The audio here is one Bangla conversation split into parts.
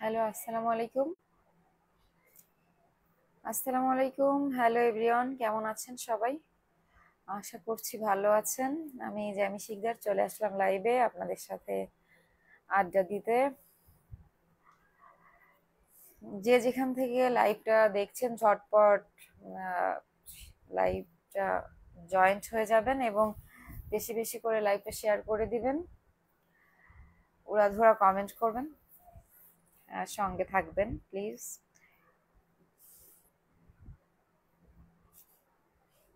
হ্যালো, আসসালামু আলাইকুম। আসসালামু আলাইকুম। হ্যালো এভরিওয়ান, কেমন আছেন সবাই? আশা করছি ভালো আছেন। আমি জ্যামি শিকদার চলে আসলাম লাইভে আপনাদের সাথে আড্ডা দিতে। যে যেখান থেকে লাইভটা দেখছেন ঝটপট লাইভটা জয়েন্ট হয়ে যাবেন এবং বেশি বেশি করে লাইভটা শেয়ার করে দিবেন, উড়াধুরা কমেন্ট করবেন, সঙ্গে থাকবেন প্লিজ।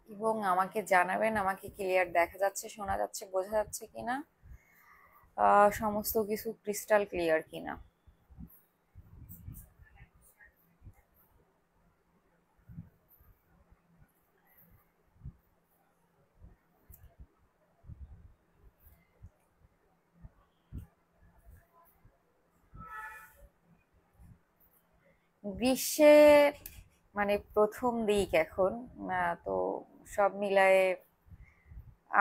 এবং আমাকে জানাবেন আমাকে ক্লিয়ার দেখা যাচ্ছে, শোনা যাচ্ছে, বোঝা যাচ্ছে কিনা, সমস্ত কিছু ক্রিস্টাল ক্লিয়ার কিনা। গ্রীষ্মের মানে প্রথম দিক এখন, তো সব মিলায়ে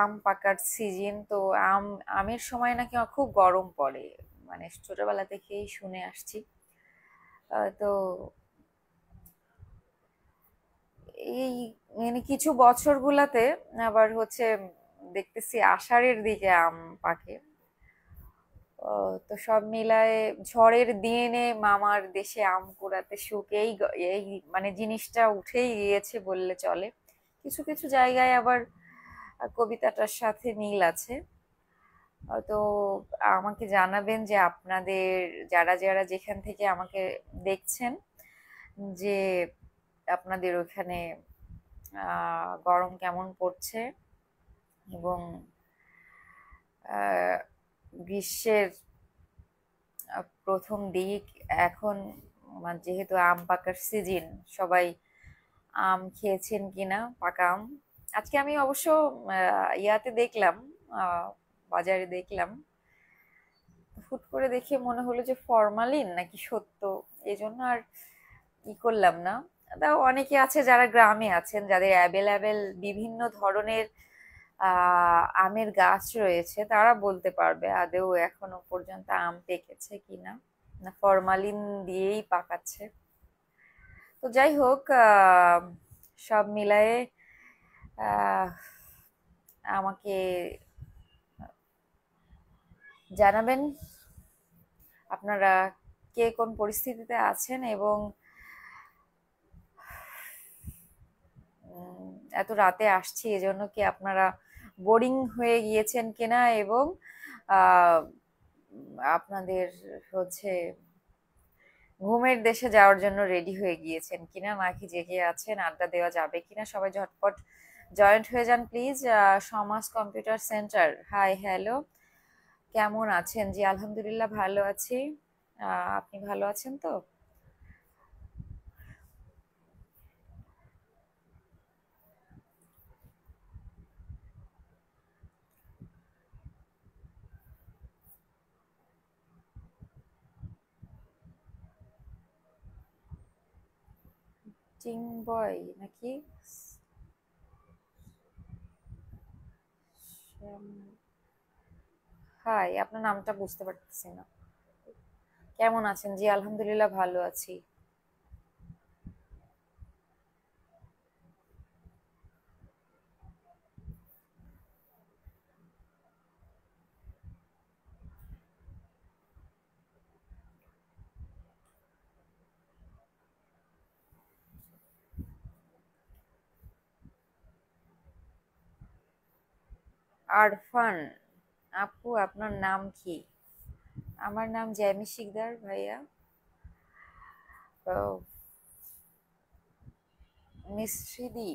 আম পাকার সিজন তো। আমের সময় নাকি খুব গরম পড়ে, মানে ছোটবেলা থেকেই শুনে আসছি। তো এই মানে কিছু বছরগুলাতে আবার হচ্ছে দেখতেছি আষাঢ়ের দিকে আম পাকে। তো সব মিলায়ে ঝড়ের দিনে মামার দেশে আম কুড়াতে সুখ, এই মানে জিনিসটা উঠেই গিয়েছে বললে চলে। কিছু কিছু জায়গায় আবার কবিতাটার সাথে মিল আছে। তো আমাকে জানাবেন যে আপনাদের যারা যারা যেখান থেকে আমাকে দেখছেন, যে আপনাদের ওখানে গরম কেমন পড়ছে এবং আহ, গ্রীষ্মের প্রথম দিক এখন, যেহেতু আম পাকার সিজন, সবাই আম খেয়েছেন কিনা, পাকা আম। আজকে আমি অবশ্য ইয়াতে দেখলাম, বাজারে দেখলাম, হুট করে দেখে মনে হলো যে ফরমালিন নাকি সত্য, এই জন্য আর ই করলাম না। তা অনেকে আছে যারা গ্রামে আছেন, যাদের অ্যাভেলেবেল বিভিন্ন ধরনের আমের গাছ রয়েছে, তারা বলতে পারবে আদৌ এখনো পর্যন্ত আম পেকেছে কিনা, না ফরমালিন দিয়েই পাকাচ্ছে। তো যাই হোক, সব মিলায়ে আহ, আমাকে জানাবেন আপনারা কে কোন পরিস্থিতিতে আছেন এবং এত রাতে আসছি এজন্য কি আপনারা বোরিং হয়ে গিয়েছেন কিনা, এবং আহ, আপনাদের হচ্ছে ঘুমের দেশে যাওয়ার জন্য রেডি হয়ে গিয়েছেন কিনা, নাকি জেগে আছেন, আড্ডা দেওয়া যাবে কিনা। সবাই ঝটপট জয়েন্ট হয়ে যান প্লিজ। সমাজ কম্পিউটার সেন্টার, হাই হ্যালো, কেমন আছেন? জি আলহামদুলিল্লাহ ভালো আছি। আপনি ভালো আছেন তো? চিংবয় নাকি? হাই, আপনার নামটা বুঝতে পারতেছি না। কেমন আছেন? জি আলহামদুলিল্লাহ ভালো আছি। আরফান আপু, আপনার নাম কি? আমার নাম জ্যামি শিকদার ভাইয়া। তো মিশ্রিদি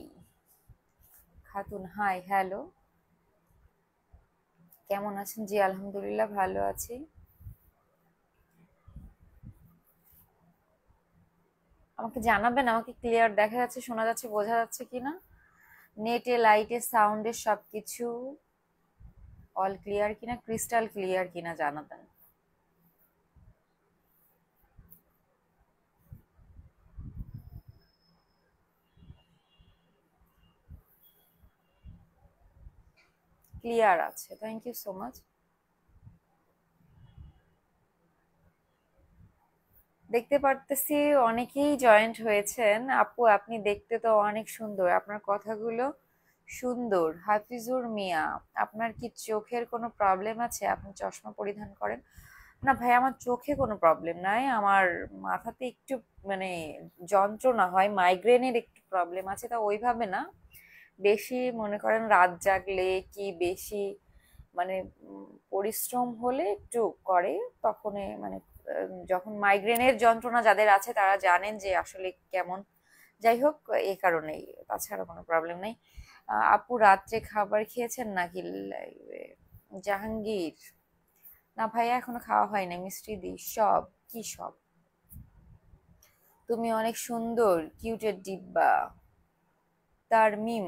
খাতুন, হাই হ্যালো, কেমন আছেন? জি আলহামদুলিল্লাহ ভালো আছি। আমাকে জানাবেন আমাকে ক্লিয়ার দেখা যাচ্ছে, শোনা যাচ্ছে, বোঝা যাচ্ছে কিনা, নেটে লাইটে সাউন্ডে সবকিছু অল ক্লিয়ার কিনা, ক্রিস্টাল ক্লিয়ার কিনা জানাবেন। ক্লিয়ার আছে, থ্যাংক ইউ সো মাচ। দেখতে পারতেছি অনেকেই জয়েন্ট হয়েছেন। আপু আপনি দেখতে তো অনেক সুন্দর, আপনার কথাগুলো সুন্দর। হাফিজুর মিয়া, আপনার কি চোখের কোনো প্রবলেম আছে? আপনি চশমা পরিধান করেন? না ভাই, আমার চোখে কোনো প্রবলেম নাই, আমার মাথাতে একটু মানে যন্ত্রণা হয়, মাইগ্রেনের একটু প্রবলেম আছে, তা ওইভাবে না। বেশি মনে করেন রাত জাগলে কি বেশি মানে পরিশ্রম হলে একটু করে, তখন মানে যখন মাইগ্রেনের যন্ত্রণা যাদের আছে তারা জানেন যে আসলে কেমন। যাই হোক, এই কারণেই, তাছাড়া কোনো প্রবলেম নেই। আপু রাত্রে খাবার খেয়েছেন নাকি? জাহাঙ্গীর, না ভাইয়া এখনো খাওয়া হয় না, মিষ্টি দি সব। কি সব? তুমি অনেক সুন্দর, কিউটের ডিব্বা। Tarmim,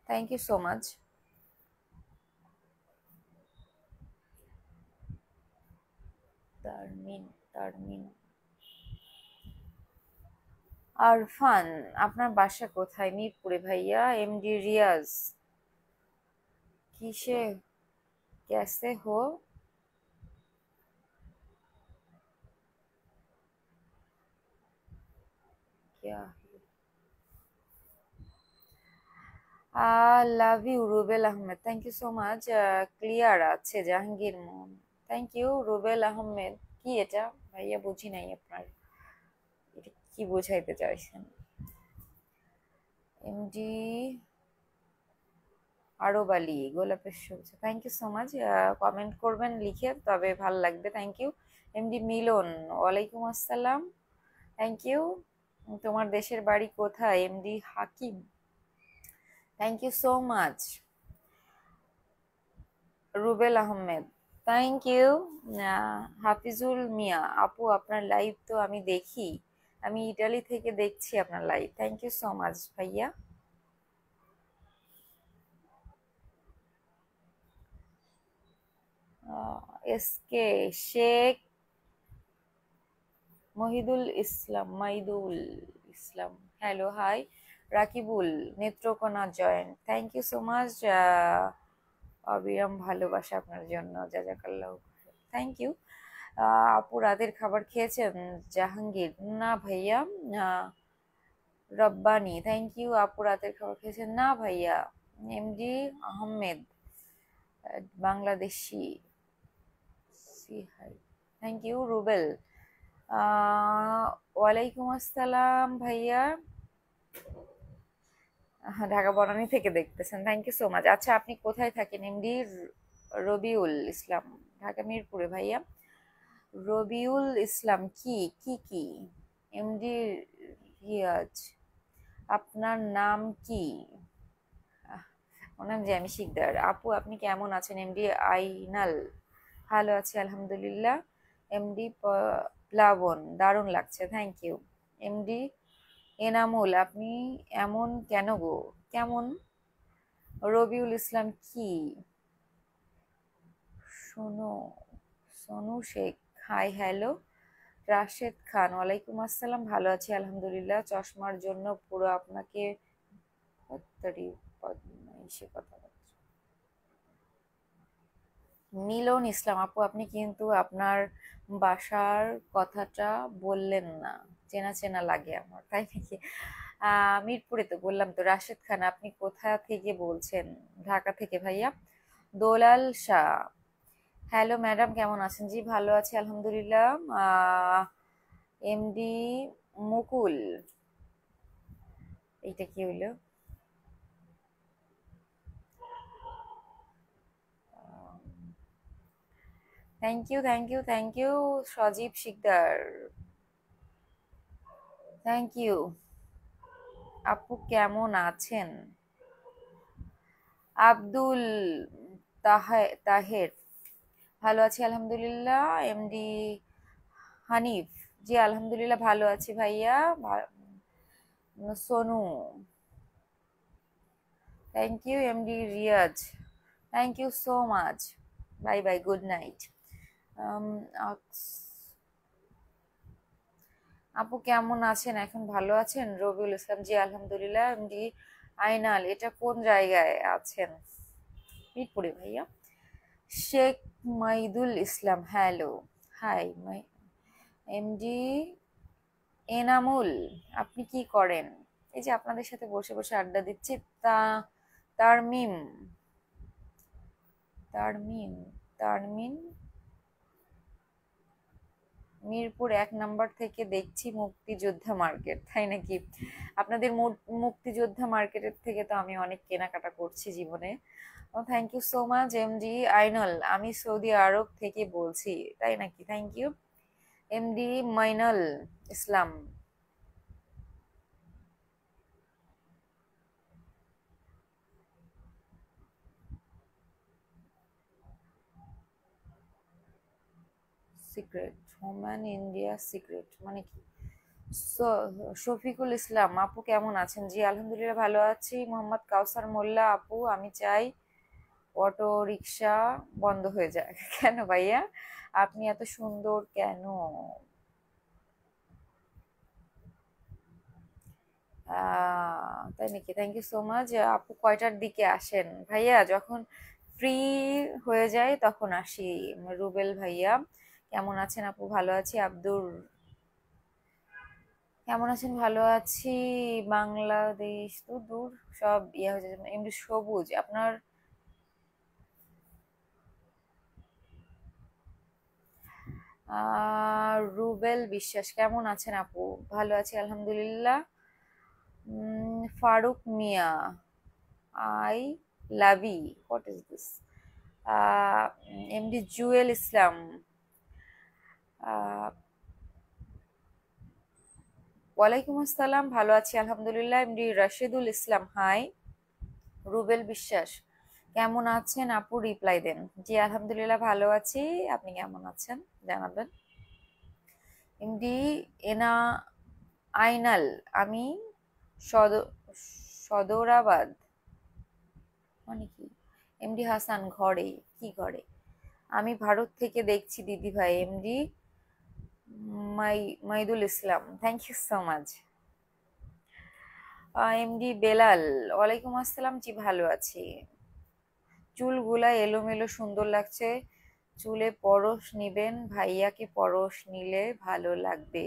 thank you so much. Tarmin, Tarmin. Arfan, আপনার বাসা কোথায়? মিরপুরে ভাইয়া। এমডি রিয়াজ, কিসে कैसे हो? क्या? Love you Rubel Ahmed, thank you so much. Clear আছে জাহাঙ্গীর মোহন, থ্যাংক ইউ রুবেল আহমেদ। কি এটা ভাইয়া, বুঝি নাই আপনার এটা কি বোঝাইতে চাইছেন? এমডি আরব আলী, গোলাপের শুভেচ্ছা, thank you so much. Comment করবেন লিখে, তবে ভাল লাগবে, থ্যাংক ইউ। এমডি মিলন, ওয়ালাইকুম আসসালাম, থ্যাংক ইউ। তোমার দেশের বাড়ি কোথায়? MD Hakim, thank you so much. Rubel Ahmed, thank you. Hafizul Mia, আপু আপনার লাইভ তো আমি দেখি, আমি ইটালি থেকে দেখছি আপনার live, thank you so much ভাইয়া। SK Sheikh Mohidul Islam, Maidul Islam, hello hi. Rakibul, Netrokona join, thank you so much. অবিরাম ভালোবাসা আপনার জন্য, জাজাকাল্লাহ, থ্যাংক ইউ। আপু রাতের খাবার খেয়েছেন? জাহাঙ্গীর, না ভাইয়া। আহ, রব্বানি, থ্যাংক ইউ। আপু রাতের খাবার খেয়েছেন? না ভাইয়া। এমডি আহমেদ, বাংলাদেশি, সি হাই, থ্যাংক ইউ। রুবেল, ওয়ালাইকুম আসসালাম ভাইয়া। ঢাকা বনানী থেকে দেখতেছেন, থ্যাংক ইউ সো মাচ। আচ্ছা আপনি কোথায় থাকেন? এমডি রবিউল ইসলাম, ঢাকা মিরপুরে ভাইয়া। রবিউল ইসলাম, কি কি কি? এমডি রিয়াজ, আপনার নাম কি? আহ, ওর নাম জ্যামি শিকদার। আপু আপনি কেমন আছেন? এমডি আইনাল, ভালো আছি আলহামদুলিল্লাহ। এমডি প্লাবন, দারুণ লাগছে, থ্যাংক ইউ। এমডি এনামুল, আপনি এমন কেন গো? কেমন? রবিউল ইসলাম, কি? শোনো, সোনু শেখ, হাই হ্যালো। রাশেদ খান, ওয়ালাইকুম আসসালাম, ভালো আছি আলহামদুলিল্লাহ। চশমার জন্য পুরো আপনাকে সে কথা। মিলন ইসলাম, আপু আপনি কিন্তু আপনার বাসার কথাটা বললেন না, চেনা চেনা লাগে আমার, তাই নাকি? মিরপুরে তো বললাম তো। রাশেদ খান, আপনি কোথা থেকে বলছেন? ঢাকা থেকে ভাইয়া। দোলাল শাহ, হ্যালো ম্যাডাম, কেমন আছেন? জি ভালো আছি আলহামদুলিল্লাহ। এমডি মুকুল, এইটা কি হইলো? Thank you, thank you, thank you. Sajib Sikdar, thank you. আপু কেমন আছেন? আব্দুল তাহের, ভালো আছি আলহামদুলিল্লাহ। এমডি হানিফ, জি আলহামদুলিল্লাহ ভালো আছি ভাইয়া। Sonu, thank you. MD Riyaz, thank you so much, bye bye, good night. আপু কেমন আছেন? এখন ভালো আছেন? রবিউল ইসলাম, জি আলহামদুলিল্লাহ। এমডি আইনাল, এটা কোন জায়গায় আছেন? মিরপুরে ভাইয়া। Sheikh Maidul Islam, hello hi my MD Enamul, আপনি কি করেন? এই যে আপনাদের সাথে বসে বসে আড্ডা দিচ্ছি। তা তারমিম, তারমিম তারমিন, মিরপুর 1 নম্বর থেকে দেখছি মুক্তিযোদ্ধা মার্কেট, তাই নাকি? আপনাদের মুক্তিযোদ্ধা মার্কেটের থেকে তো আমি অনেক কেনাকাটা করছি জীবনে। Thank you so much MD Ainul, আমি সৌদি আরব থেকে বলছি, তাই নাকি? Thank you MD Mainal Islam. Secret woman India secret মানে কি? শফিকুল ইসলাম আপু কেমন আছেন? জি আলহামদুলিল্লাহ ভালো আছি। মোহাম্মদ কাউসার মোল্লা আপু, আমি চাই অটো রিক্সা বন্ধ হয়ে যায়। কেন ভাইয়া, আপনি এত সুন্দর কেন? তাই নাকি? থ্যাংক ইউ সো মাচ আপু। কয়টার দিকে আসেন ভাইয়া? যখন ফ্রি হয়ে যায় তখন আসি। রুবেল ভাইয়া কেমন আছেন? আপু ভালো আছি। আব্দুর কেমন আছেন? ভালো আছি। বাংলাদেশ তো দূর, সব ইয়ে হয়ে যাচ্ছে। এমনি সবুজ আপনার রুবেল বিশ্বাস কেমন আছেন আপু? ভালো আছি আলহামদুলিল্লাহ। Faruk Mia, I love, what is this? MD Jewel Islam, ah, ওয়ালাইকুম আসসালাম, ভালো আছি আলহামদুলিল্লাহ। MD Rashedul Islam, hi. রুবেল বিশ্বাস কেমন আছেন আপু? রিপ্লাই দেন। জি আলহামদুলিল্লাহ ভালো আছি, আপনি কেমন আছেন জানাবেন। এমডি এনা আইনাল, আমি সদ- সদরাবাদ মানে কি? এমডি হাসান, ঘরে কি ঘরে? আমি ভারত থেকে দেখছি দিদি ভাই। MD Maidul Islam, thank you so much. MD Belal, ওয়ালাইকুম আসসালাম, জি ভালো আছি। চুলগুলা এলোমেলো সুন্দর লাগছে, চুলে পরশ নিবেন? ভাইয়াকে পরশ নিলে ভালো লাগবে,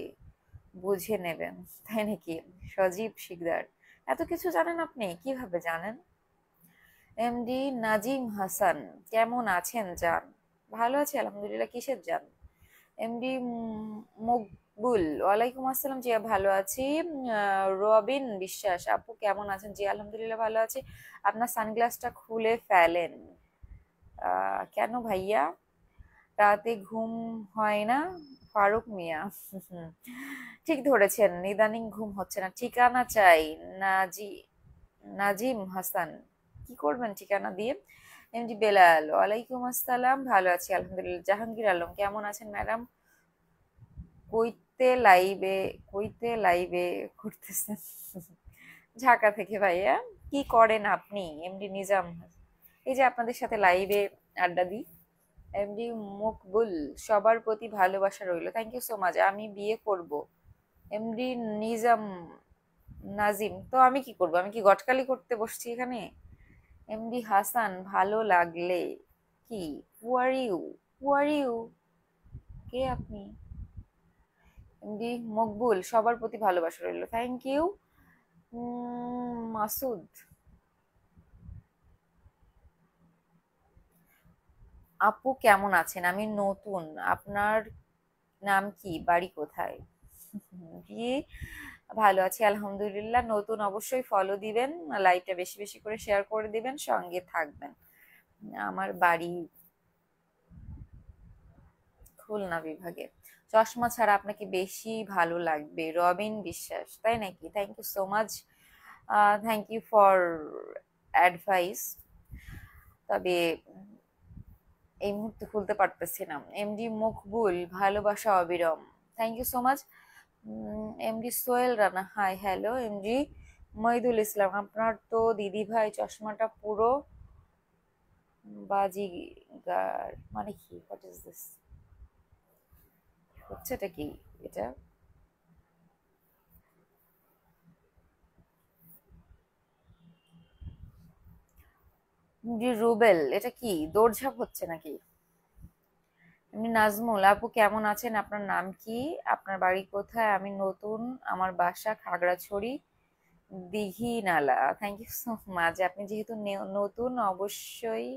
বুঝে নেবেন, তাই নাকি? সজীব শিকদার, এত কিছু জানেন আপনি? কিভাবে জানেন? এমডি নাজিম হাসান, কেমন আছেন জান? ভালো আছি আলহামদুলিল্লাহ। কিসের জান? এমডি মকবুল, ওয়ালাইকুম আসসালাম, জি ভালো আছি। রবিন বিশ্বাস আপু কেমন আছেন? জি আলহামদুলিল্লাহ ভালো আছি। আপনার সানগ্লাসটা খুলে ফেলেন। কেন ভাইয়া, রাতে ঘুম হয় না? ফারুক মিয়া, ঠিক ধরেছেন, ইদানিং ঘুম হচ্ছে না। ঠিকানা চাই। নাজি নাজিম হাসান, কি করবেন ঠিকানা দিয়ে? এমডি বেলাল, ওয়ালাইকুম আসসালাম, ভালো আছি আলহামদুলিল্লাহ। জাহাঙ্গীর আলম, কেমন আছেন ম্যাডাম? কইতে লাইভে কইতে লাইভে করতেছেন? ঢাকা থেকে ভাইয়া। কি করেন আপনি? এমডি নিজাম, এই যে আপনাদের সাথে লাইভে আড্ডা দিই। এমডি মকবুল, সবার প্রতি ভালোবাসা রইল, থ্যাংক ইউ সো মাচ। আমি বিয়ে করব। এমডি নিজাম নাজিম, তো আমি কি করব? আমি কি গটকালি করতে বসছি এখানে? এমডি হাসান, ভালো লাগলে কি? হু are you? Who are you? কে আপনি? এমডি মকবুল, সবার প্রতি ভালোবাসা রইল, থ্যাংক ইউ। মাসুদ আপু কেমন আছেন? আমি নতুন, আপনার নাম কি, বাড়ি কোথায়? জি ভালো আছি আলহামদুলিল্লাহ। নতুন, অবশ্যই ফলো দিবেন, লাইভটা বেশি বেশি করে শেয়ার করে দিবেন, সঙ্গে থাকবেন। আমার বাড়ি খুলনা বিভাগে। চশমা ছাড়া আপনাকে বেশি ভালো লাগবে, রবিন বিশ্বাস, তাই নাকি? Thank you so much, thank you for advice. তবে এই মুহূর্তে খুলতে পারতেছি না। এমডি মকবুল, ভালোবাসা অবিরম, thank you so much. MD Sohel Rana, hi hello. MD Moidul Islam, আপনার তো দিদি ভাই চশমাটা পুরো বাজিগার মানে কি? What is this? হচ্ছেটা কি এটা? এমডি রুবেল, এটা কি দৌড়ঝাঁপ হচ্ছে নাকি? এমনি নাজমুল আপু কেমন আছেন? আপনার নাম কি? আপনার বাড়ি কোথায়? আমি নতুন, আমার বাসা Khagrachhari Dighinala. Thank you so much. আপনি যেহেতু নতুন, অবশ্যই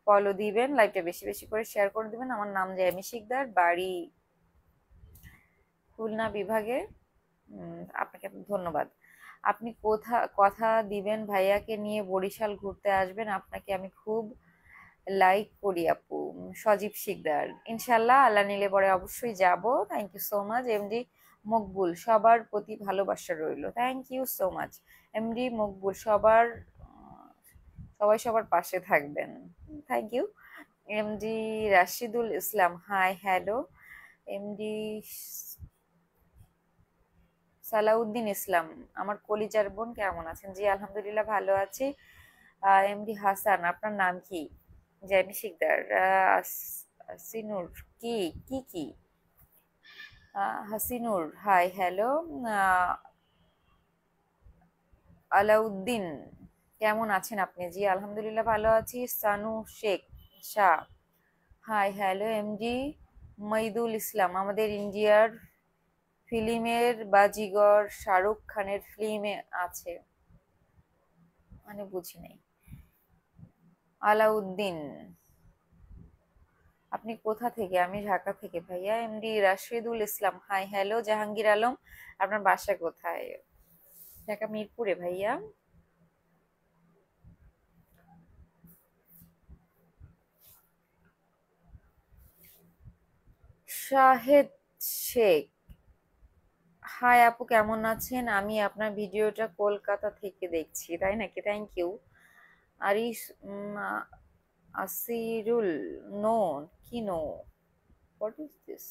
ফলো দিবেন, লাইভটা বেশি বেশি করে শেয়ার করে দিবেন। আমার নাম জাইমি শিকদার, বাড়ি খুলনা বিভাগে। আপনাকে ধন্যবাদ। আপনি কথা দিবেন ভাইয়াকে নিয়ে বরিশাল ঘুরতে আসবেন, আপনাকে আমি খুব লাইক করি আপু। সজীব শিকদার, ইনশাল্লাহ আল্লাহ নিলে পরে অবশ্যই যাব। Thank you so much MD Makbul, সবার প্রতি ভালোবাসা রইলো। Thank you so much MD Makbul, সবাই সবার পাশে থাকবেন। Thank you MD Rashidul Islam, hi hello. MD Salauddin Islam, আমার কলিজার বোন কেমন আছেন? জি আলহামদুলিল্লাহ ভালো আছি। এমডি হাসান, আপনার নাম কি? জেমি শিকদার, হাসিনুর, কি কি কি হাসিনুর, হাই হ্যালো। আলাউদ্দিন, কেমন আছেন আপনি? জি আলহামদুলিল্লাহ ভালো আছি। Sanu Sheikh Shah, hi hello. MD Moidul Islam, আমাদের ইন্ডিয়ার ফিল্মের বাজিগর শাহরুখ খানের ফিল্মে আছে, মানে বুঝি নাই। আলাউদ্দিন, আপনি কোথা থেকে? আমি ঢাকা থেকে ভাইয়া। MD Rashidul Islam, hi hello. Jahangir Alam, আপনার বাসা কোথায়? ঢাকা মিরপুরে ভাইয়া। শাহেদ শেখ, হাই আপু কেমন আছেন? আমি আপনার ভিডিওটা কলকাতা থেকে দেখছি। তাই নাকি? Thank you. Aris Asirul, no, কি no, what is this?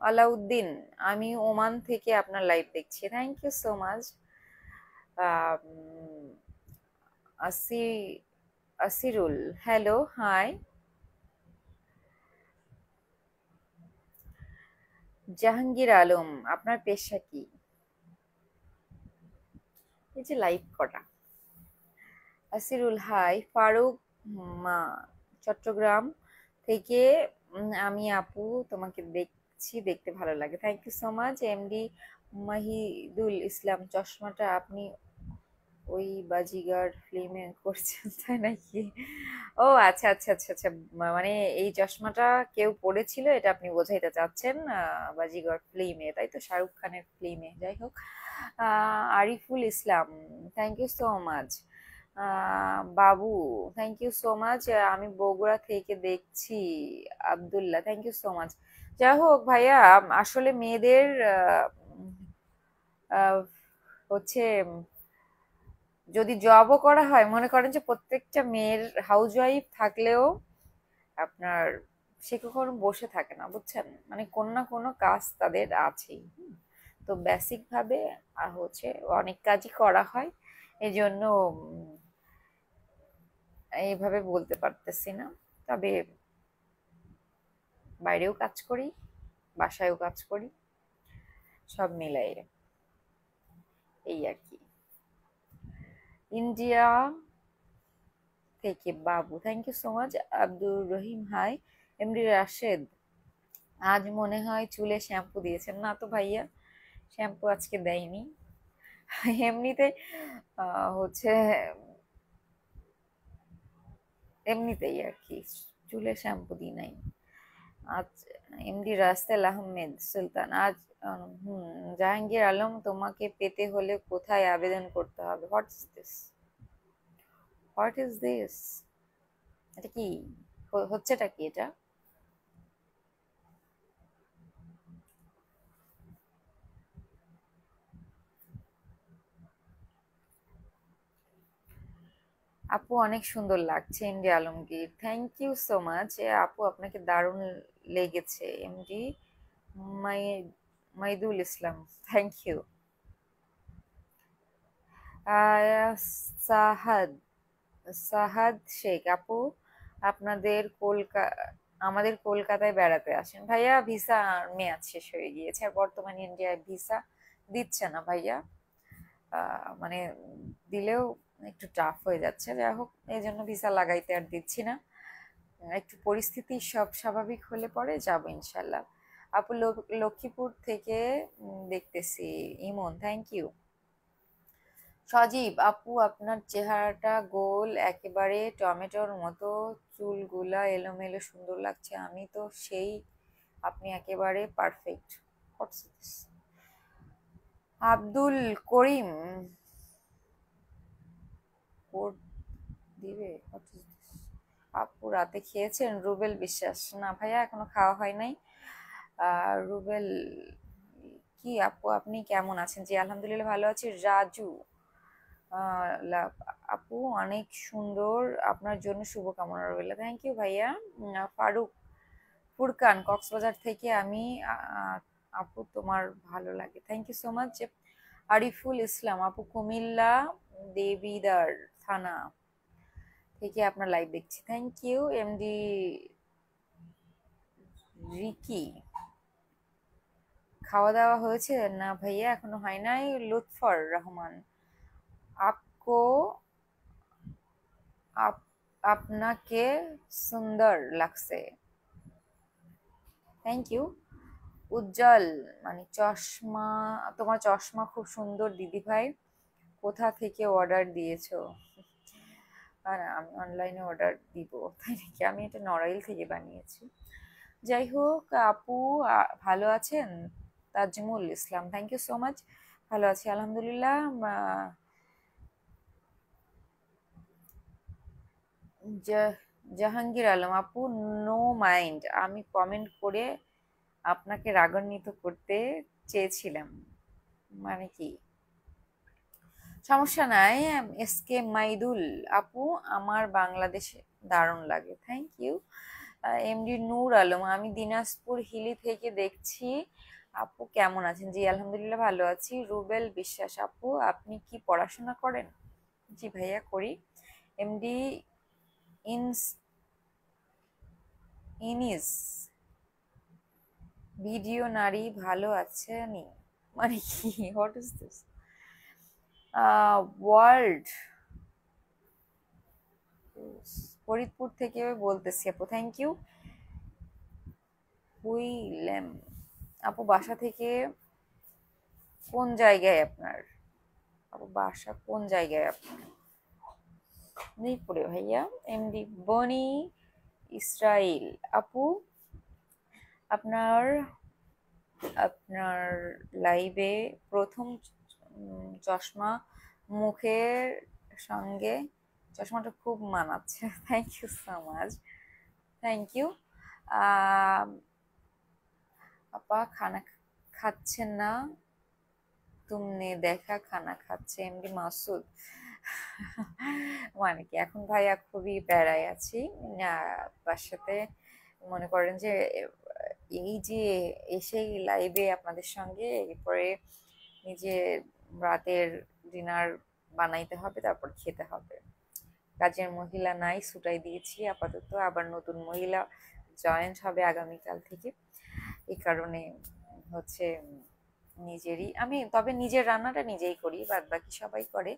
Alauddin, আমি ওমান থেকে আপনার লাইভ দেখছি। Thank you so much. Asi Asirul, hello, hi. Jahangir Alam, আপনার পেশা কি? এই যে লাইভ করা। আসিরুল, হাই। ফারুক, মা, চট্টগ্রাম থেকে। আমি আপু তোমাকে দেখছি, দেখতে ভালো লাগে। Thank you so much MD Mahidul Islam, চশমাটা আপনি ওই বাজিগার ফিল্মে করছেন তাই নাকি? ও আচ্ছা আচ্ছা আচ্ছা আচ্ছা, মানে এই চশমাটা কেউ পড়েছিল, এটা আপনি বোঝাইতে চাচ্ছেন বাজিগর ফিল্মে, তাই তো? শাহরুখ খানের ফিল্মে। যাই হোক, Ariful Islam, thank you so much. Babu, thank you so much. আমি বগুড়া থেকে দেখছি। Abdullah, thank you so much. যাই হোক ভাইয়া, আসলে মেয়েদের আহ, হচ্ছে যদি জবও করা হয়, মনে করেন যে প্রত্যেকটা মেয়ের হাউস ওয়াইফ থাকলেও আপনার সে কখনো বসে থাকে না, বুঝছেন? মানে কোনো না কোনো কাজ তাদের আছেই। তো বেসিক ভাবে হচ্ছে অনেক কাজই করা হয়, এই জন্য এইভাবে বলতে পারতেছি না। তবে বাইরেও কাজ করি, বাসায়ও কাজ করি, সব মিলাই এই আর কি। ইন্ডিয়া থেকে Babu, thank you so much. Abdur Rahim, hi. MD Rashed, আজ মনে হয় চুলে শ্যাম্পু দিয়েছেন। না তো ভাইয়া, শ্যাম্পু আজকে দেয়নি। এমনিতে হচ্ছে এমনিতেই আর কি, চুলে শ্যাম্পু দিই নাই আজ। এমডি রাসেল আহমেদ সুলতান, আজ জাহাঙ্গীর আলম, তোমাকে পেতে হলে কোথায় আবেদন করতে হবে? What is this, what is this, এটা কি হচ্ছেটা কি এটা? আপু অনেক সুন্দর লাগছে MD Alamgir, thank you so much. আপু আপনাকে দারুণ লেগেছে MD Mai Maidul Islam, thank you. Sahad Sahad Sheikh, আপু আপনাদের আমাদের কলকাতায় বেড়াতে আসেন ভাইয়া। ভিসা মেয়াদ শেষ হয়ে গিয়েছে, আর বর্তমানে ইন্ডিয়ায় ভিসা দিচ্ছে না ভাইয়া। মানে দিলেও একটু টাফ হয়ে যাচ্ছে, যাই হোক এই জন্য ভিসা লাগাইতে আর দিচ্ছি না। একটু পরিস্থিতি সব স্বাভাবিক হলে পরে যাব ইনশাল্লাহ। আপু লক্ষ্মীপুর থেকে দেখতেছি। ইমন, থ্যাংক ইউ। সজীব আপু, আপনার চেহারাটা গোল, একেবারে টমেটোর মতো, চুলগুলা এলোমেলো, সুন্দর লাগছে। আমি তো সেই, আপনি একেবারে পারফেক্ট। আব্দুল করিম কোড দিবে। আপু রাতে খেয়েছেন? রুবেল বিশ্বাস, না ভাইয়া এখনো খাওয়া হয় নাই। রুবেল কি আপু, আপনি কেমন আছেন? জি আলহামদুলিল্লাহ ভালো আছি। রাজু আপু অনেক সুন্দর, আপনার জন্য শুভকামনা রইল। থ্যাংক ইউ ভাইয়া। ফারুক ফুরকান কক্সবাজার থেকে, আমি আপু তোমার ভালো লাগে, thank you so much. Ariful Islam আপু, কুমিল্লা দেবিদার থানা থেকে আপনার লাইভ দেখছি, থ্যাংক ইউ। এমডি রিকি, খাওয়া দাওয়া হয়েছে? না ভাইয়া এখনো হয় নাই। লুৎফর রহমান আপকো আপনাকে সুন্দর লাগছে, থ্যাংক ইউ। উজ্জ্বল মানে চশমা, তোমার চশমা খুব সুন্দর দিদি ভাই, কোথা থেকে অর্ডার দিয়েছো? আর আমি অনলাইনে অর্ডার দিব, তাই নাকি? আমি এটা নড়াইল থেকে বানিয়েছি। যাই হোক আপু, ভালো আছেন? তাজমুল ইসলাম, থ্যাংক ইউ সো মাচ। ভালো আছি আলহামদুলিল্লাহ। জাহাঙ্গীর আলম আপু, নো মাইন্ড, আমি কমেন্ট করে আপনাকে রাগান্বিত করতে চেয়েছিলাম, মানে কি? সমস্যা নাই। এসকে মাইদুল আপু, আমার বাংলাদেশে দারুণ লাগে, থ্যাংক ইউ। এমডি নূর আলম, আমি দিনাজপুর হিলি থেকে দেখছি। আপু কেমন আছেন? জি আলহামদুলিল্লাহ ভালো আছি। রুবেল বিশ্বাস আপু, আপনি কি পড়াশোনা করেন? জি ভাইয়া করি। এমডি ইনস ইনিস ভিডিও নারী ভালো আছেনি, মানে কি? What is this? World Faridpur থেকে বলতেছি আপু, থ্যাংক ইউ। হুইলেম আপু, বাসা থেকে কোন জায়গায় আপনার? আপু বাসা কোন জায়গায় আপনার? মিরপুরে ভাইয়া। এমডি বনি ইসরাইল আপু, আপনার আপনার লাইভে প্রথম চশমা মুখের সঙ্গে চশমাটা খুব মানাচ্ছে, thank you so much, thank you. আপা খানা খাচ্ছেন না? তুমনে দেখা খানা খাচ্ছে। এমডি মাসুদ মানে কি? এখন ভাইয়া খুবই প্যারায় আছি। তার সাথে মনে করেন যে এই যে এসেই লাইভে আপনাদের সঙ্গে, এরপরে নিজে রাতের ডিনার বানাইতে হবে, তারপর খেতে হবে। কাজের মহিলা নাই, ছুটাই দিয়েছি আপাতত। আবার নতুন মহিলা জয়েন্ট হবে আগামীকাল থেকে। এই কারণে হচ্ছে নিজেরই, আমি তবে নিজের রান্নাটা নিজেই করি, বাদ বাকি সবাই করে,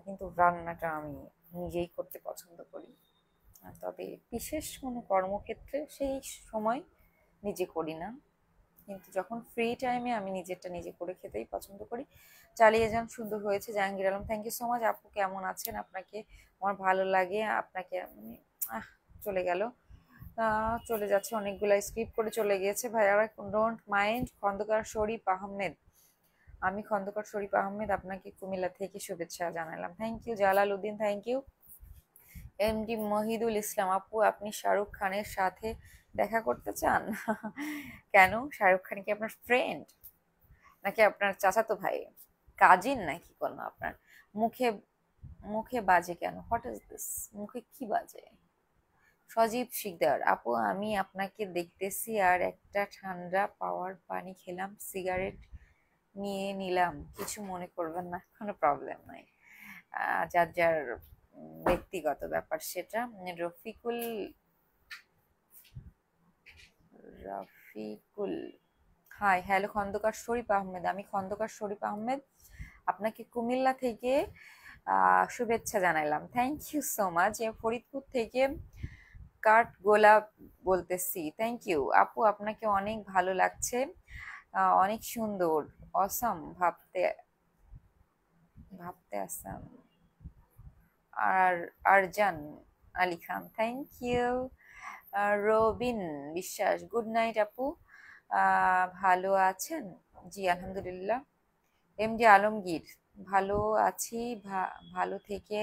কিন্তু রান্নাটা আমি নিজেই করতে পছন্দ করি। তবে বিশেষ কোনো কর্মক্ষেত্রে সেই সময় নিজে করি না, কিন্তু যখন ফ্রি টাইমে আমি নিজেরটা নিজে করে খেতেই পছন্দ করি। চালিয়ে যান, সুন্দর হয়েছে। Jahangir Alam, thank you so much. আপু কেমন আছেন? আপনাকে আমার ভালো লাগে। আপনাকে চলে গেল, চলে যাচ্ছে, অনেকগুলা স্কিপ করে চলে গিয়েছে ভাইয়া, ডোন্ট মাইন্ড। খন্দকার শরীফ আহমেদ, আমি খন্দকার শরীফ আহমেদ, আপনাকে কুমিল্লা থেকে শুভেচ্ছা জানালাম, thank you. Jalal Uddin, thank you. MD Mohidul Islam আপু, আপনি শাহরুখ খানের সাথে দেখা করতে চান? কেন? শাহরুখ খান কি আপনার ফ্রেন্ড, নাকি আপনার চাচাতো ভাই, কাজিন নাকি কোনো আপনার? মুখে মুখে বাজে কেন? What is this? মুখে কি বাজে? সজীব শিকদার আপু, আমি আপনাকে দেখতেছি আর একটা ঠান্ডা পাওয়ার পানি খেলাম, সিগারেট নিয়ে নিলাম, কিছু মনে করবেন না, কোনো প্রবলেম নাই। যার যার ব্যক্তিগত ব্যাপার সেটা। রফিকুল রফিকুল হাই, হ্যালো খন্দকার শরীফ আহমেদ, আমি খন্দকার শরীফ আহমেদ, আপনাকে কুমিল্লা থেকে শুভেচ্ছা জানাইলাম, thank you so much. Faridpur থেকে কাঠ গোলাপ বলতেছি। থ্যাংক ইউ আপু, আপনাকে অনেক ভালো লাগছে, অনেক সুন্দর, অসম, ভাবতে ভাবতে আসাম। আর আরজান আলী খান, থ্যাংক ইউ। রবিন বিশ্বাস, গুড নাইট আপু, ভালো আছেন? জি আলহামদুলিল্লাহ। এমডি আলমগীর, ভালো আছি, ভালো থেকে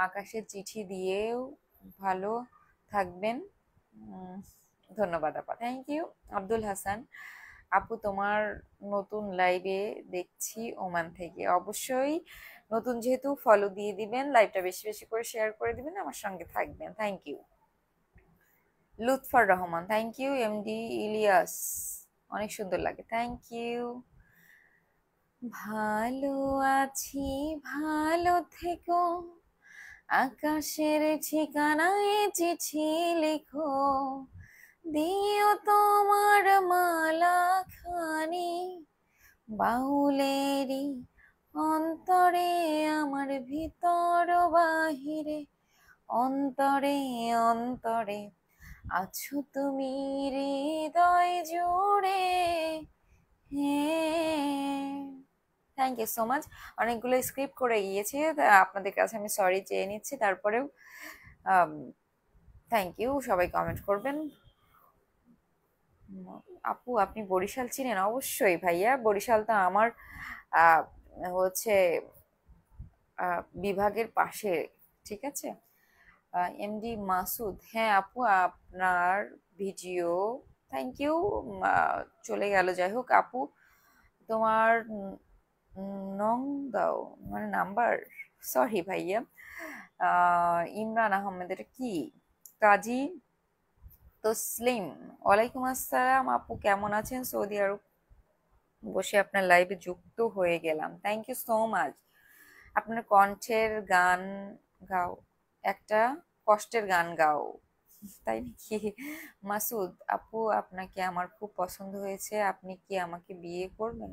আকাশের চিঠি দিয়েও ভালো থাকবেন। উম, ধন্যবাদ আপা, থ্যাংক ইউ। আব্দুল হাসান, আপু তোমার নতুন লাইভে দেখছি ওমান থেকে, অবশ্যই নতুন যেহেতু ফলো দিয়ে দিবেন, লাইভটা বেশি বেশি করে শেয়ার করে দিবেন, আমার সঙ্গে থাকবেন, thank you. Lutfar Rahman, thank you. MD Ilias, অনেক সুন্দর লাগে, থ্যাংক ইউ। ভালো আছি, ভালো থেকো, আকাশের ঠিকানায় চিঠি লিখো, দিও তোমার মালা খানি বাউলেরই অন্তরে, আমার ভিতর বাহিরে, অন্তরে অন্তরে আছো তুমি হৃদয় জুড়ে। হ্যাঁ, থ্যাংক ইউ সো মাচ। অনেকগুলো স্ক্রিপ্ট করে গিয়েছি, আপনাদের কাছে আমি সরি চেয়ে নিচ্ছি, তারপরেও থ্যাংক ইউ, সবাই কমেন্ট করবেন। আপু আপনি বরিশাল চিনেন? অবশ্যই ভাইয়া, বরিশাল তো আমার আহ, হচ্ছে বিভাগের পাশে, ঠিক আছে। এমডি মাসুদ, হ্যাঁ আপু আপনার ভিডিও, থ্যাংক ইউ। চলে গেল, যাই হোক আপু, তোমার নং দাও, মানে নাম্বার, সরি ভাইয়া। ইমরান আহমেদ, এটা কি? কাজী তসলিম, ওয়ালাইকুম আসসালাম আপু, কেমন আছেন? সৌদি আরব বসে আপনার লাইভে যুক্ত হয়ে গেলাম, থ্যাংক ইউ সো মাচ। আপনার কণ্ঠের গান গাও, একটা কষ্টের গান গাও, তাই নাকি? মাসুদ, আপু আপনাকে আমার খুব পছন্দ হয়েছে, আপনি কি আমাকে বিয়ে করবেন?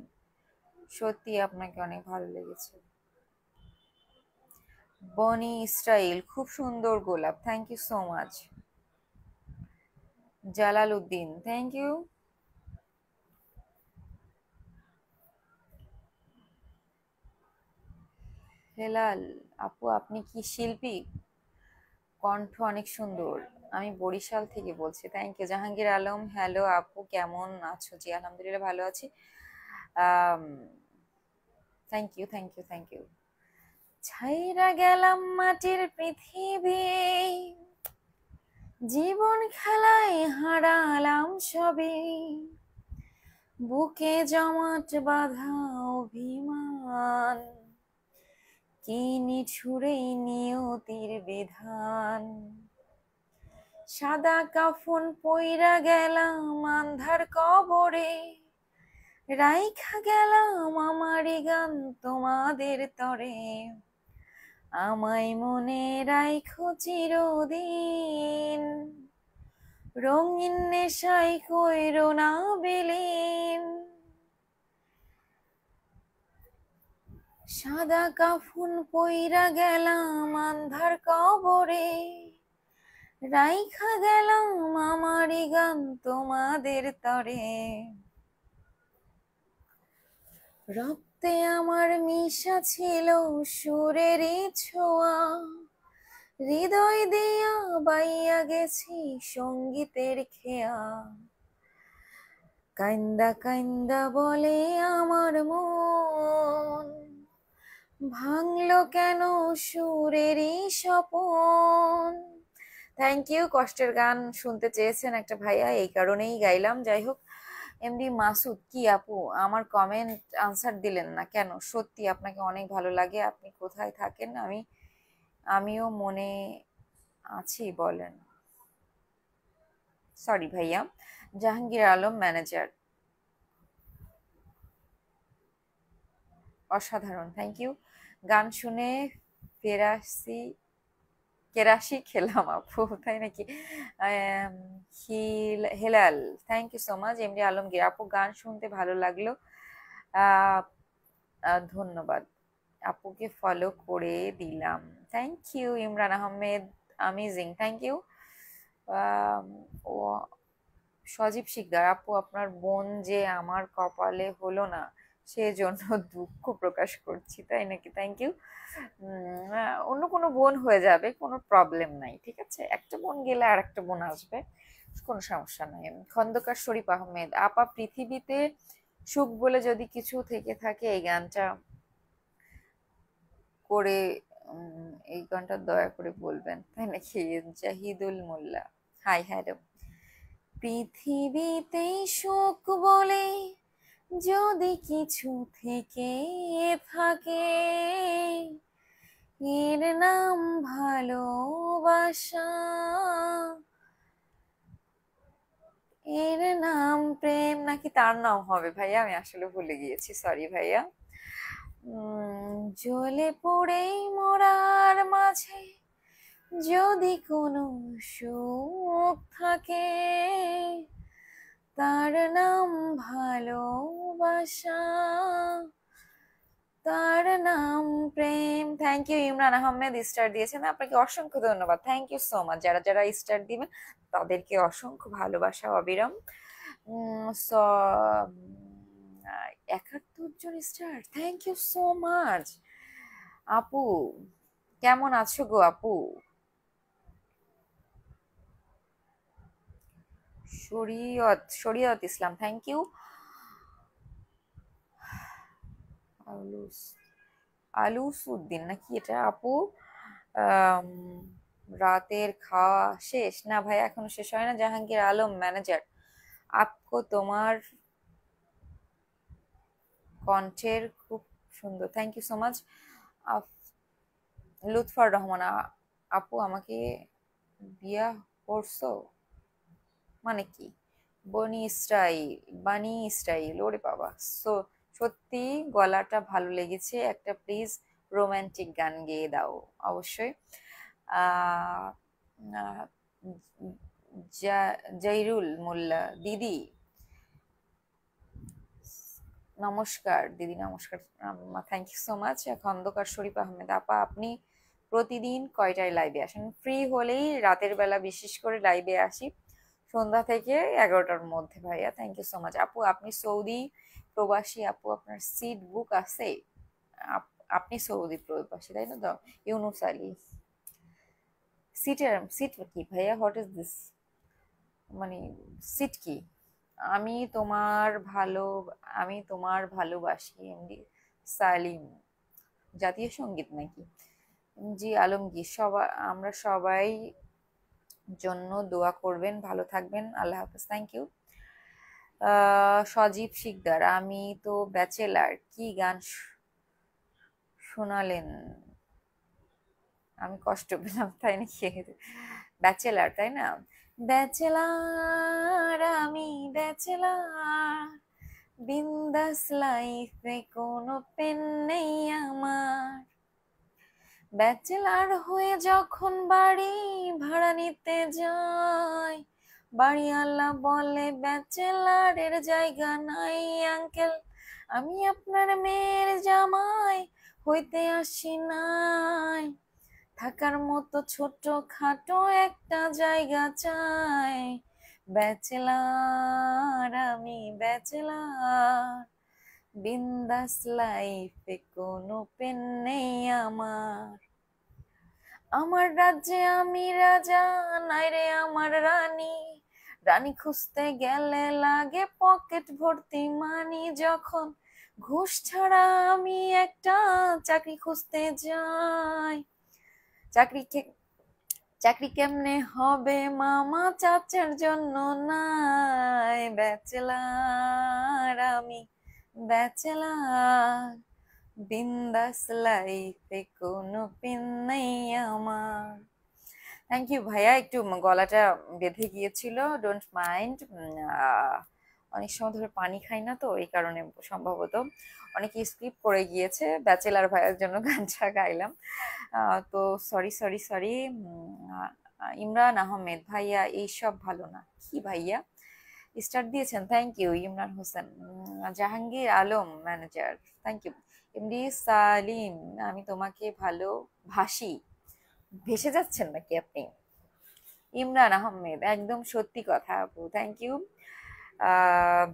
সত্যি আপনাকে অনেক ভালো লেগেছে। বনি ইসরাইল, খুব সুন্দর গোলাপ, thank you so much. Jalal Uddin, thank you. Helal, আপু আপনি কি শিল্পী? কণ্ঠ অনেক সুন্দর, আমি বরিশাল থেকে বলছি, thank you. Jahangir Alam, hello আপু, কেমন আছো? জি আলহামদুলিল্লাহ ভালো আছি, thank you thank you thank you. ছাইরা গেলাম মাটির পৃথিবী, জীবন খেলায় হারালাম সবে, বুকে জমাট বাঁধা অভিমান, কি নিঠুরেই নিয়তির বিধান, সাদা কাফন পইরা গেলাম আন্ধার কবরে, রাইখা গেলাম আমারি গান তোমাদের তরে, আমায় মনে রাইখো চিরদিন, রঙিন নেশায় কইরো না বিলীন, সাদা কাফন পইরা গেলাম আন্ধার কবরে, রাইখা গেলাম আমারি গান তোমাদের তরে, রক্তে আমার মিশা ছিল সুরেরই ছোঁয়া, হৃদয় দিয়া বাইয়া গেছি সঙ্গীতের খেয়া, কান্দা কান্দা বলে আমার মন, ভাঙলো কেন সুরেরই স্বপন। থ্যাংক ইউ, কষ্টের গান শুনতে চেয়েছেন একটা ভাইয়া, এই কারণেই গাইলাম। যাই হোক, এমডি মাসুদ, কি আপু আমার কমেন্ট আনসার দিলেন না কেন? সত্যি আপনাকে অনেক ভালো লাগে, আপনি কোথায় থাকেন? আমিও মনে আছি, বলেন। সরি ভাইয়া। জাহাঙ্গীর আলম, ম্যানেজার, অসাধারণ, থ্যাংক ইউ। গান শুনে ফেরাসি কেরাসি খেলাম আপু, তাই নাকি? Helal, thank you so much. MD Alamgir, আপু গান শুনতে ভালো লাগলো, আহ ধন্যবাদ, আপুকে ফলো করে দিলাম, thank you. Imran Ahmed, amazing, thank you. Um, ও সজীব শিকদার, আপু আপনার বোন যে আমার কপালে হলো না সেজন্য দুঃখ প্রকাশ করছি। তাই নাকি? Thank you. অন্য কোনো বোন হয়ে যাবে, কোনো প্রবলেম নাই, ঠিক আছে? একটা বোন গেলে আর একটা বোন আসবে, কোনো সমস্যা নাই। খন্দকার শরীফ আহমেদ, আপা পৃথিবীতে সুখ বলে যদি কিছু থেকে থাকে এই গানটা করে, এই গানটা দয়া করে বলবেন। তাই নাকি? জাহিদুল মোল্লা, হাই হ্যালো। পৃথিবীতেই সুখ বলে যদি কিছু থেকে থাকে, এর নাম ভালোবাসা, এর নাম প্রেম, নাকি তার নাম হবে ভাইয়া? আমি আসলে ভুলে গিয়েছি, সরি ভাইয়া। জ্বলে পড়েই মরার মাঝে যদি কোনো সুখ থাকে, তার নাম ভালোবাসা, তার নাম প্রেম। Thank you Imran Ahmed, star দিয়েছেন, আপনাকে অসংখ্য ধন্যবাদ। Thank you so much. যারা যারা স্টার দিবেন তাদেরকে অসংখ্য ভালোবাসা অবিরাম। 71 জন star, thank you so much. আপু কেমন আছো গো আপু? শরীয়ত ইসলাম, থ্যাংক ইউ। আলুস আলুসউদ্দিন নাকি এটা আপু? আম, রাতের খাওয়া শেষ? না ভাই, এখনো শেষ হয় না। জাহাঙ্গীর আলম ম্যানেজার, আপকো তোমার কণ্ঠের খুব সুন্দর, thank you so much. Lutfar Rahman, আপু আমাকে বিয়া করছো মানে কি? বানি স্টাইল, ওরে বাবা। সো সত্যি গলাটা ভালো লেগেছে, একটা প্লিজ রোমান্টিক গান গেয়ে দাও। অবশ্যই। আহ আহ, জাইরুল মোল্লা, দিদি নমস্কার, দিদি নমস্কার, thank you so much. Khandakar Sharif Ahmed, আপা আপনি প্রতিদিন কয়টায় লাইভে আসেন? ফ্রি হলেই রাতের বেলা বিশেষ করে লাইভে আসি, সন্ধ্যা থেকে 11টার মধ্যে ভাইয়া। Thank you so much. আপু আপনি সৌদি প্রবাসী, আপু আপনার সিট বুক আছে? আপনি সৌদি প্রবাসী তাই না? তো ইউনুস আলী, সিট কি ভাইয়া? What is this? মানে সিট কি? আমি তোমার ভালো আমি তোমার ভালোবাসি, এমডি সালিম, জাতীয় সঙ্গীত নাকি? জি আলমগীর, সবাই আমরা সবাই জন্য দোয়া করবেন, ভালো থাকবেন, আল্লাহ হাফেজ, থ্যাংক ইউ। সজীব শিকদার, আমি তো ব্যাচেলার, কি গান শোনালেন? আমি কষ্ট পেলাম তাই নাকি? ব্যাচেলার তাই না? ব্যাচেলার, আমি ব্যাচেলার, বিন্দাস লাইফে কোনো পেন নেই আমার, ব্যাচেলার হয়ে যখন বাড়ি ভাড়া নিতে যাই, বাড়িওয়ালা বলে ব্যাচেলারের জায়গা নাই আঙ্কেল, আমি আপনার মেয়ের জামাই হইতে আসি নাই, থাকার মতো ছোট খাটো একটা জায়গা চাই, ব্যাচেলার, আমি ব্যাচেলার, বিন্দাস লাইফে কোনো পেন নেই আমার, আমার রাজ্যে আমি রাজা, নাই রে আমার রানী, রানী খুঁজতে গেলে লাগে পকেট ভর্তি মানি, যখন ঘুষ ছাড়া আমি একটা চাকরি খুঁজতে যাই, চাকরি চাকরি কেমনে হবে মামা, চাচার জন্য নাই, ব্যাচেলার, আমি ব্যাচেলার, বিন্দাস লাইফে কোনো পিন নেই আমার। থ্যাংক ইউ ভাইয়া, একটু গলাটা বেঁধে গিয়েছিল, ডোন্ট মাইন্ড। অনেক সময় ধরে পানি খাই না তো এই কারণে সম্ভবত অনেকে স্কিপ করে গিয়েছে, ব্যাচেলার ভাইয়ার জন্য গানটা গাইলাম। তো sorry sorry sorry. Imran Ahmed, ভাইয়া এইসব ভালো না। কি ভাইয়া? স্টার্ট দিয়েছেন, thank you. Imran Hossain, Jahangir Alam manager, thank you. MD Salim, আমি তোমাকে ভালোবাসি, ভেসে যাচ্ছেন নাকি আপনি? ইমরান আহমেদ, একদম সত্যি কথা আপু, থ্যাংক ইউ। আহ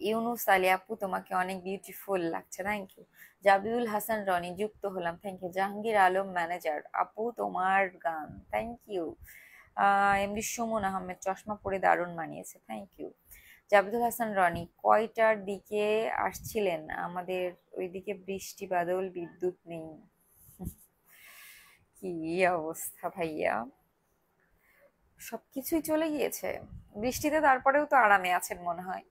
ইউনুস আলী আপু, তোমাকে অনেক বিউটিফুল লাগছে, থ্যাংক ইউ। জাবিউল হাসান রনি, যুক্ত হলাম, thank you. Jahangir Alam manager, আপু তোমার গান, thank you. MD Sumon Ahmed, চশমা পরে দারুণ মানিয়েছে, থ্যাংক ইউ। জাবিদুল হাসান রনি, কয়টার দিকে আসছিলেন? আমাদের ওইদিকে বৃষ্টি বাদল, বিদ্যুৎ নেই। কি অবস্থা ভাইয়া, সবকিছুই চলে গিয়েছে বৃষ্টিতে, তারপরেও তো আরামে আছেন মনে হয়।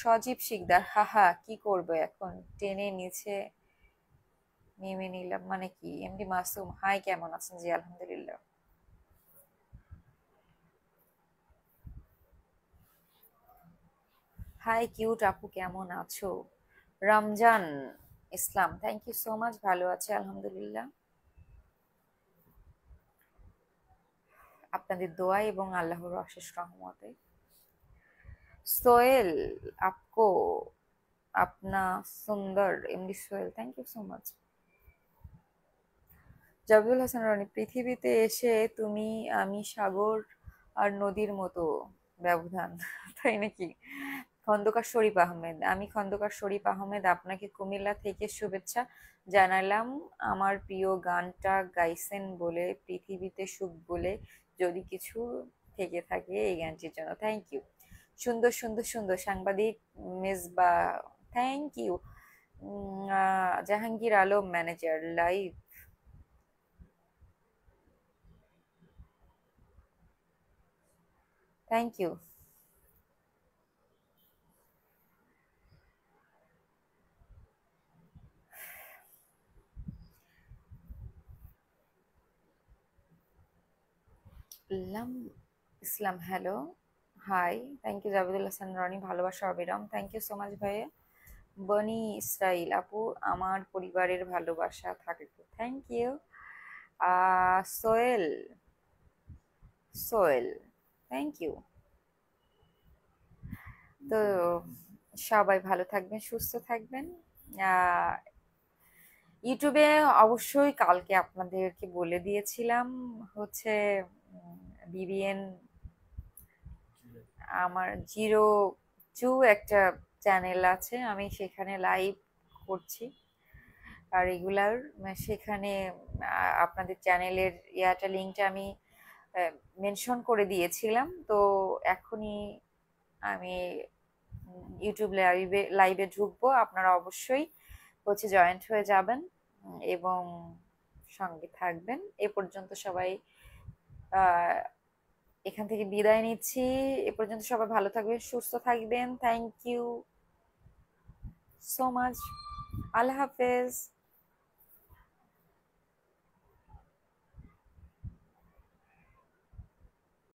সজীব শিকদার, হাহা কি করবো এখন, টেনে নিচে নেমে নিলাম মানে কি? এমডি মাসুম, হাই কেমন আছেন? জি আলহামদুলিল্লাহ। হাই কিউট আপু, কেমন আছো? রমজান ইসলাম, থ্যাংক ইউ সো মাচ, ভালো আছে আলহামদুলিল্লাহ, আপনাদের দোয়া এবং আল্লাহর অশেষ রহমতে। সোহেল, আপকো আপনা সুন্দর, MD Sohel, thank you so much. Jabiul Hasan Rony, পৃথিবীতে এসে তুমি আমি সাগর আর নদীর মতো ব্যবধান। তাই নাকি? খন্দকার শরীফ আহমেদ, আমি খন্দকার শরীফ আহমেদ, আপনাকে কুমিল্লা থেকে শুভেচ্ছা জানালাম। আমার প্রিয় গানটা গাইছেন বলে, পৃথিবীতে সুখ বলে যদি কিছু থেকে থাকে এই গানটির জন্য, থ্যাংক ইউ। সুন্দর সুন্দর সুন্দর সাংবাদিক Mezba, thank you. Jahangir Alam manager, live, thank you. Islam Islam, hello, hi, thank you. Jabedul Hasan Roni, ভালোবাসা অবিরাম, থ্যাংক ইউ সো মাচ ভাইয়া। বনি ইসরাইল আপু, আমার পরিবারের ভালোবাসা থাকবে, thank you. Soyel, Soyel, thank you. তো সবাই ভালো থাকবেন, সুস্থ থাকবেন। আহ ইউটিউবে অবশ্যই কালকে আপনাদেরকে বলে দিয়েছিলাম হচ্ছে বিবিএন, আমার 02 একটা চ্যানেল আছে, আমি সেখানে লাইভ করছি আর রেগুলার, সেখানে আপনাদের চ্যানেলের ইয়াটা লিঙ্কটা আমি মেনশন করে দিয়েছিলাম, তো এখনই আমি ইউটিউব লাইভে লাইভে ঢুকবো, আপনারা অবশ্যই হচ্ছে জয়েন্ট হয়ে যাবেন এবং সঙ্গে থাকবেন। এ পর্যন্ত সবাই আহ এখান থেকে বিদায় নিচ্ছি। এ পর্যন্ত সবাই ভালো থাকবেন, সুস্থ থাকবেন, থ্যাংক ইউ সো মাচ, আল্লাহ হাফেজ।